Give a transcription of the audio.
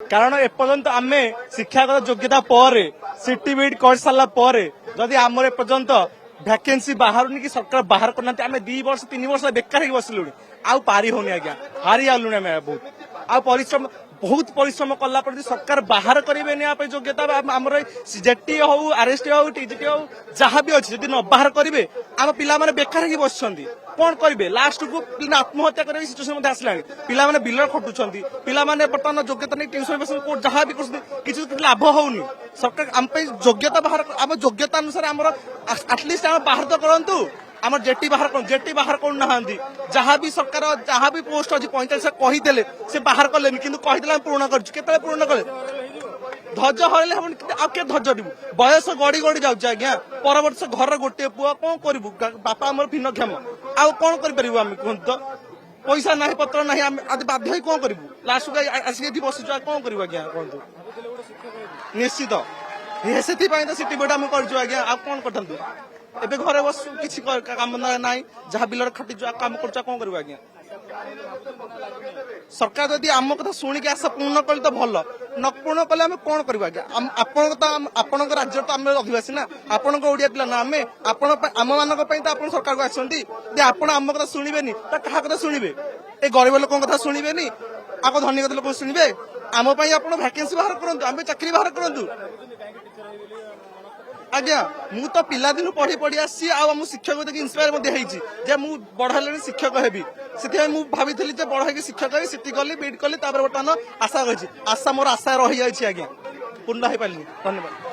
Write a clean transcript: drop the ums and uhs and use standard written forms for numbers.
कारण एपर्यंत आम शिक्षागत योग्यता पर सीटी बीट कर सारा पर जदि आमर एपर्यंत भैकेंसी बाहर कि सरकार बाहर करना आम 2 वर्ष 3 वर्ष बेकार ही बसलु आउ पारी होनी आज्ञा हारी गलु आम बहुत आ परिश्रम बहुत परिश्रम कला सरकार बाहर करेंगे योग्यता आमर जेटी हो आरएसटी हो टीजीटी हो जहाँ भी अच्छी न बाहर करेंगे आम पिला बेकार ही बस कौन करेंगे लास्ट को आत्महत्या कर सिचुएसन आसला पिला बिल खटुंट पिला बर्तमान योग्यता नहीं ट्यूशन जहाँ भी किसी लाभ होनी सरकार आम योग्यता बाहर आम योग्यता अनुसार आम आटलिस्ट आम बाहर तो करूँ आम जेटी बाहर करना जहाँ भी सरकार जहाँ भी पोस्ट अच्छी 45 कहीदे से बाहर कले कि पूर्ण कर पूर्ण कले धैर्य हरले हम आके धैर्य दिबु बयस गड़ी गड़ी जाउछ आज्ञा पर वर्ष घर गोटे पुआ कोन करबु बापा हमर भिन्नक्षम आ कोन करि परिबु हम कोन तो पैसा नाही पत्र नाही हम आज बाध्य होई कोन करबु लास्ट आसी एठी बसिछु आ कोन करबु आज्ञा कोन तो निश्चित हेसेथि पई तो सिटी बोर्ड हम करछु आज्ञा आ कोन करथंतु एबे घरे बस किछि काम नाही जहा बिलर खटि काम करछु कोन करबु आज्ञा सरकार जदि आम कथा शुणिक आशा पूर्ण कले तो भल न पूर्ण कले आम कौन करवा आपण राज्य तो आम अधिवासी ना आपण ओडिया पिला ना आम मान तो सरकार को आसती आपण आम कथा शुणवे तो क्या कथा शुणवे ए गरीब लोक कथा शुणवे आग धनी लोक शुणवे आम आप भैकेंसी बाहर करूँ आम चाकरी बाहर करूँ आज्ञा मु तो पिला दिन पढ़ी पढ़ी आसी आम शिक्षक देखिए इन्स्पायर बढ़े शिक्षक हेबी से भाई बड़ है शिक्षक हेबी सीटी गली बीट कली बर्तमान आशा रही आशा मोर आशा रही जाए आज्ञा पूर्ण हो पारे धन्यवाद।